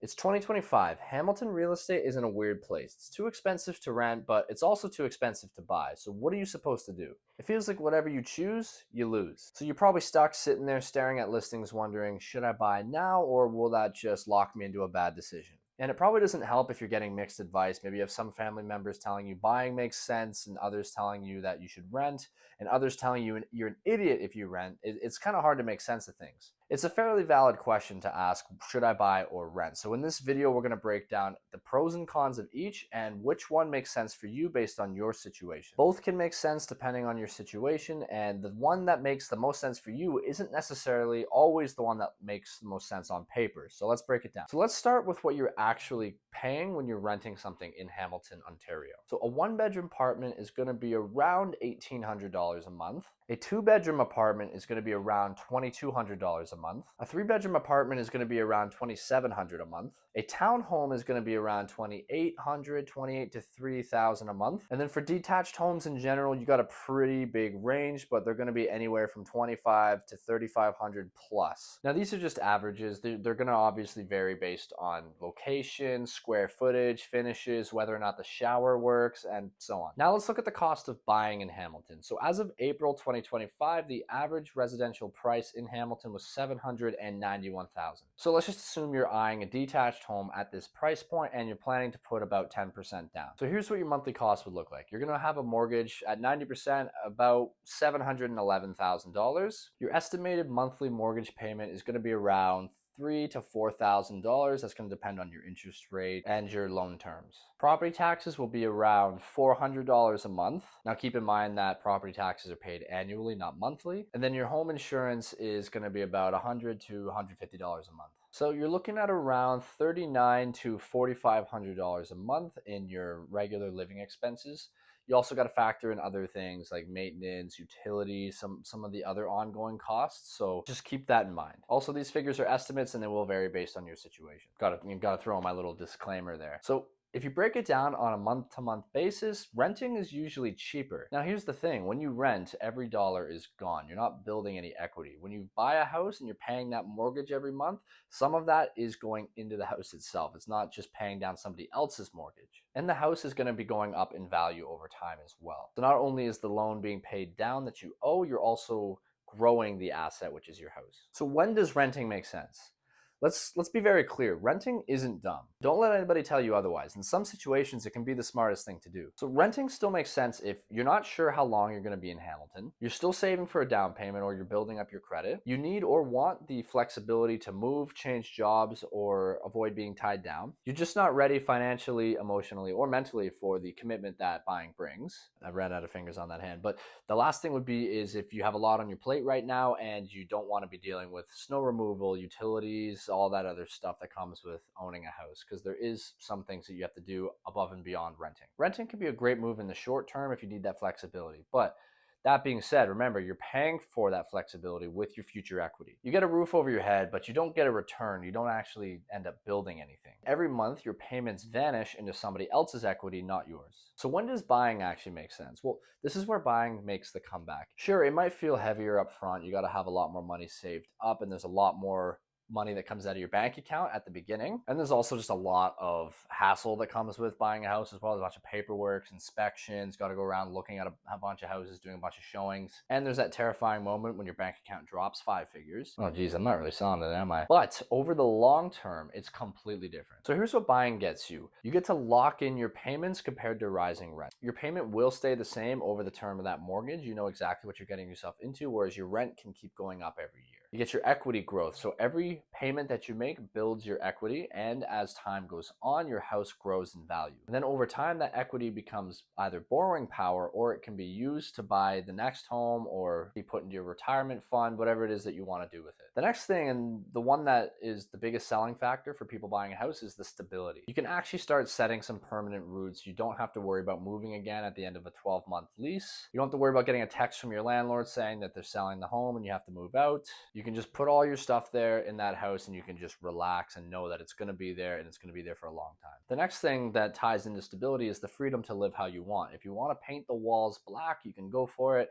It's 2025. Hamilton real estate is in a weird place. It's too expensive to rent, but it's also too expensive to buy. So what are you supposed to do? It feels like whatever you choose, you lose. So you're probably stuck sitting there staring at listings wondering, should I buy now or will that just lock me into a bad decision? And it probably doesn't help if you're getting mixed advice. Maybe you have some family members telling you buying makes sense and others telling you that you should rent and others telling you you're an idiot if you rent. It's kind of hard to make sense of things. It's a fairly valid question to ask, should I buy or rent? So in this video, we're going to break down the pros and cons of each and which one makes sense for you based on your situation. Both can make sense depending on your situation, and the one that makes the most sense for you isn't necessarily always the one that makes the most sense on paper. So let's break it down. So let's start with what you're actually paying when you're renting something in Hamilton, Ontario. So a one-bedroom apartment is going to be around $1,800 a month. A two-bedroom apartment is going to be around $2,200 a month. A three-bedroom apartment is going to be around $2,700 a month. A townhome is going to be around $2,800 to $3,000 a month. And then for detached homes in general, you got a pretty big range, but they're going to be anywhere from $2,500 to $3,500 plus. Now these are just averages. They're going to obviously vary based on location, square footage, finishes, whether or not the shower works, and so on. Now let's look at the cost of buying in Hamilton. So as of April 2025, the average residential price in Hamilton was $791,000. So let's just assume you're eyeing a detached home at this price point and you're planning to put about 10% down. So here's what your monthly cost would look like. You're going to have a mortgage at 90%, about $711,000. Your estimated monthly mortgage payment is going to be around $3,000 to $4,000. That's going to depend on your interest rate and your loan terms. Property taxes will be around $400 a month. Now keep in mind that property taxes are paid annually, not monthly. And then your home insurance is going to be about $100 to $150 a month. So you're looking at around $3,900 to $4,500 a month in your regular living expenses. You also got to factor in other things like maintenance, utilities, some of the other ongoing costs. So just keep that in mind. Also, these figures are estimates and they will vary based on your situation. You've got to throw in my little disclaimer there. So if you break it down on a month-to-month basis, renting is usually cheaper. Now here's the thing, when you rent, every dollar is gone. You're not building any equity. When you buy a house and you're paying that mortgage every month, some of that is going into the house itself. It's not just paying down somebody else's mortgage. And the house is going to be going up in value over time as well. So not only is the loan being paid down that you owe, you're also growing the asset, which is your house. So when does renting make sense? Let's be very clear. Renting isn't dumb. Don't let anybody tell you otherwise. In some situations, it can be the smartest thing to do. So renting still makes sense if you're not sure how long you're going to be in Hamilton, you're still saving for a down payment, or you're building up your credit. You need or want the flexibility to move, change jobs, or avoid being tied down. You're just not ready financially, emotionally, or mentally for the commitment that buying brings. I ran out of fingers on that hand. But the last thing would be is if you have a lot on your plate right now and you don't want to be dealing with snow removal, utilities, all that other stuff that comes with owning a house, because there is some things that you have to do above and beyond renting. Renting can be a great move in the short term if you need that flexibility. But that being said, remember, you're paying for that flexibility with your future equity. You get a roof over your head, but you don't get a return. You don't actually end up building anything. Every month, your payments vanish into somebody else's equity, not yours. So when does buying actually make sense? Well, this is where buying makes the comeback. Sure, it might feel heavier up front. You got to have a lot more money saved up, and there's a lot more money that comes out of your bank account at the beginning. And there's also just a lot of hassle that comes with buying a house as well. There's a bunch of paperwork, inspections, got to go around looking at a bunch of houses, doing a bunch of showings. And there's that terrifying moment when your bank account drops 5 figures. Oh geez, I'm not really selling it, am I? But over the long term, it's completely different. So here's what buying gets you. You get to lock in your payments compared to rising rent. Your payment will stay the same over the term of that mortgage. You know exactly what you're getting yourself into, whereas your rent can keep going up every year. You get your equity growth. So every payment that you make builds your equity, and as time goes on, your house grows in value. And then over time, that equity becomes either borrowing power, or it can be used to buy the next home or be put into your retirement fund, whatever it is that you want to do with it. The next thing, and the one that is the biggest selling factor for people buying a house, is the stability. You can actually start setting some permanent roots. You don't have to worry about moving again at the end of a 12-month lease. You don't have to worry about getting a text from your landlord saying that they're selling the home and you have to move out. You can just put all your stuff there in that house and you can just relax and know that it's going to be there, and it's going to be there for a long time. The next thing that ties into stability is the freedom to live how you want. If you want to paint the walls black, you can go for it.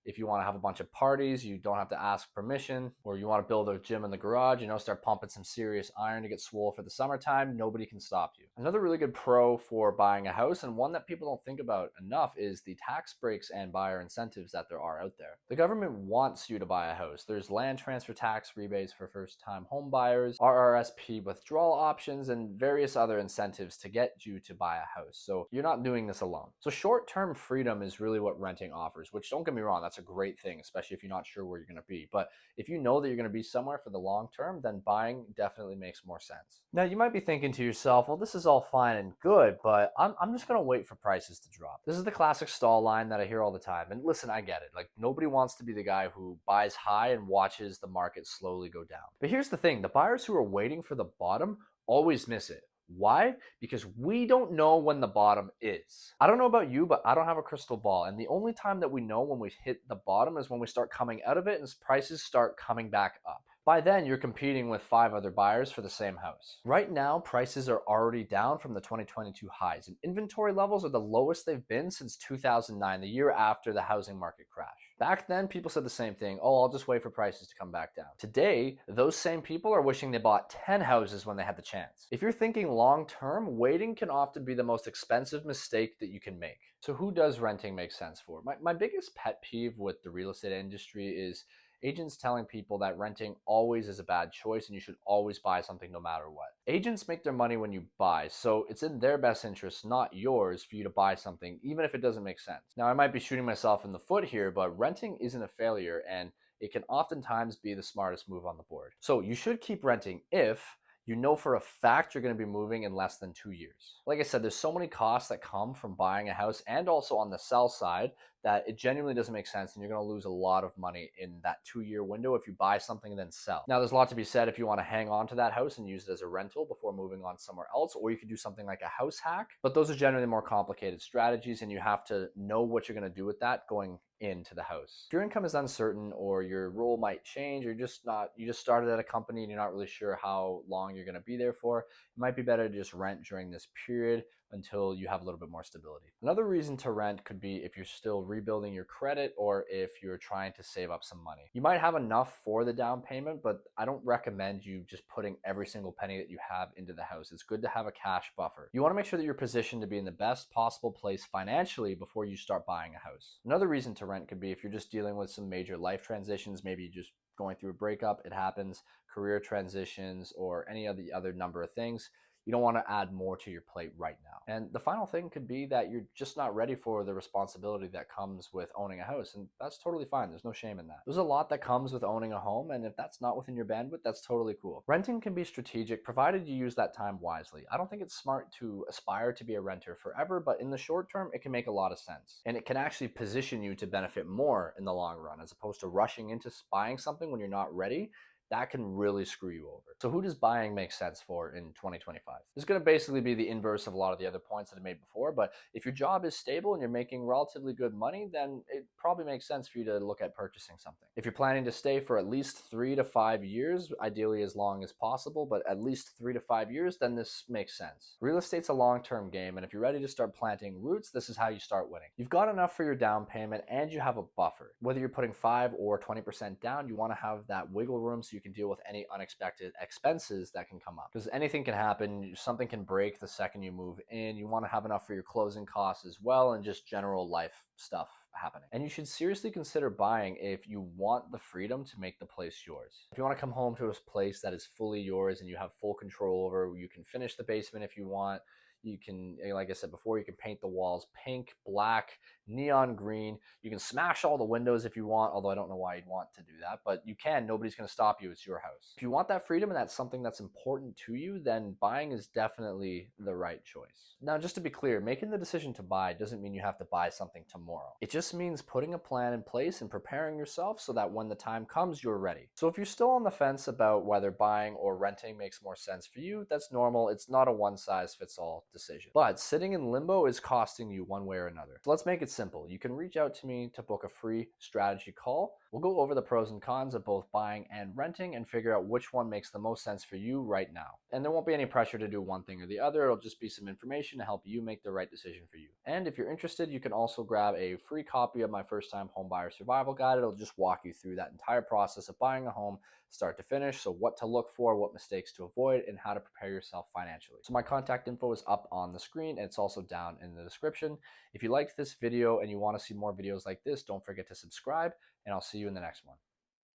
If you want to have a bunch of parties, you don't have to ask permission, or you want to build a gym in the garage, start pumping some serious iron to get swole for the summertime, nobody can stop you. Another really good pro for buying a house, and one that people don't think about enough, is the tax breaks and buyer incentives that there are out there. The government wants you to buy a house. There's land transfer tax rebates for first-time home buyers, RRSP withdrawal options, and various other incentives to get you to buy a house. So you're not doing this alone. So short-term freedom is really what renting offers, which, don't get me wrong, that's a great thing, especially if you're not sure where you're going to be. But if you know that you're going to be somewhere for the long term, then buying definitely makes more sense. Now, you might be thinking to yourself, well, this is all fine and good, but I'm just going to wait for prices to drop. This is the classic stall line that I hear all the time. And listen, I get it. Like, nobody wants to be the guy who buys high and watches the market slowly go down. But here's the thing, the buyers who are waiting for the bottom always miss it. Why? Because we don't know when the bottom is. I don't know about you, but I don't have a crystal ball. And the only time that we know when we hit the bottom is when we start coming out of it and prices start coming back up. By then, you're competing with 5 other buyers for the same house. Right now, prices are already down from the 2022 highs, and inventory levels are the lowest they've been since 2009, the year after the housing market crash. Back then, people said the same thing, oh, I'll just wait for prices to come back down. Today, those same people are wishing they bought 10 houses when they had the chance. If you're thinking long term, waiting can often be the most expensive mistake that you can make. So who does renting make sense for? My biggest pet peeve with the real estate industry is agents telling people that renting always is a bad choice and you should always buy something no matter what. Agents make their money when you buy, so it's in their best interest, not yours, for you to buy something, even if it doesn't make sense. Now, I might be shooting myself in the foot here, but renting isn't a failure, and it can oftentimes be the smartest move on the board. So you should keep renting if you know for a fact you're going to be moving in less than 2 years. Like I said, there's so many costs that come from buying a house and also on the sell side that it genuinely doesn't make sense, and you're going to lose a lot of money in that 2-year window if you buy something and then sell. Now, there's a lot to be said if you want to hang on to that house and use it as a rental before moving on somewhere else, or you could do something like a house hack, but those are generally more complicated strategies, and you have to know what you're going to do with that going into the house. If your income is uncertain or your role might change, or you just started at a company and you're not really sure how long you're going to be there for, it might be better to just rent during this period until you have a little bit more stability. Another reason to rent could be if you're still rebuilding your credit or if you're trying to save up some money. You might have enough for the down payment, but I don't recommend you just putting every single penny that you have into the house. It's good to have a cash buffer. You want to make sure that you're positioned to be in the best possible place financially before you start buying a house. Another reason to rent could be if you're just dealing with some major life transitions, maybe just going through a breakup, it happens, career transitions, or any of the other number of things. You don't want to add more to your plate right now. And the final thing could be that you're just not ready for the responsibility that comes with owning a house, and that's totally fine. There's no shame in that. There's a lot that comes with owning a home, and if that's not within your bandwidth, that's totally cool. Renting can be strategic, provided you use that time wisely. I don't think it's smart to aspire to be a renter forever, but in the short term, it can make a lot of sense. And it can actually position you to benefit more in the long run, as opposed to rushing into buying something when you're not ready. That can really screw you over. So who does buying make sense for in 2025? This is going to basically be the inverse of a lot of the other points that I made before, but if your job is stable and you're making relatively good money, then it probably makes sense for you to look at purchasing something. If you're planning to stay for at least 3 to 5 years, ideally as long as possible, but at least 3 to 5 years, then this makes sense. Real estate's a long-term game, and if you're ready to start planting roots, this is how you start winning. You've got enough for your down payment and you have a buffer. Whether you're putting 5 or 20% down, you want to have that wiggle room so you can deal with any unexpected expenses that can come up, because anything can happen. Something can break the second you move in. You want to have enough for your closing costs as well, and just general life stuff happening. And you should seriously consider buying if you want the freedom to make the place yours. If you want to come home to a place that is fully yours and you have full control over, you can finish the basement if you want. You can, like I said before, you can paint the walls pink, black, neon green. You can smash all the windows if you want, although I don't know why you'd want to do that, but you can. Nobody's going to stop you. It's your house. If you want that freedom and that's something that's important to you, then buying is definitely the right choice. Now, just to be clear, making the decision to buy doesn't mean you have to buy something tomorrow. It just means putting a plan in place and preparing yourself so that when the time comes, you're ready. So if you're still on the fence about whether buying or renting makes more sense for you, that's normal. It's not a one-size-fits-all decision. But sitting in limbo is costing you one way or another. So let's make it simple. You can reach out to me to book a free strategy call. We'll go over the pros and cons of both buying and renting and figure out which one makes the most sense for you right now. And there won't be any pressure to do one thing or the other. It'll just be some information to help you make the right decision for you. And if you're interested, you can also grab a free copy of my first time home buyer survival guide. It'll just walk you through that entire process of buying a home start to finish. So what to look for, what mistakes to avoid, and how to prepare yourself financially. So my contact info is up on the screen and it's also down in the description. If you liked this video and you want to see more videos like this, don't forget to subscribe, and I'll see you in the next one.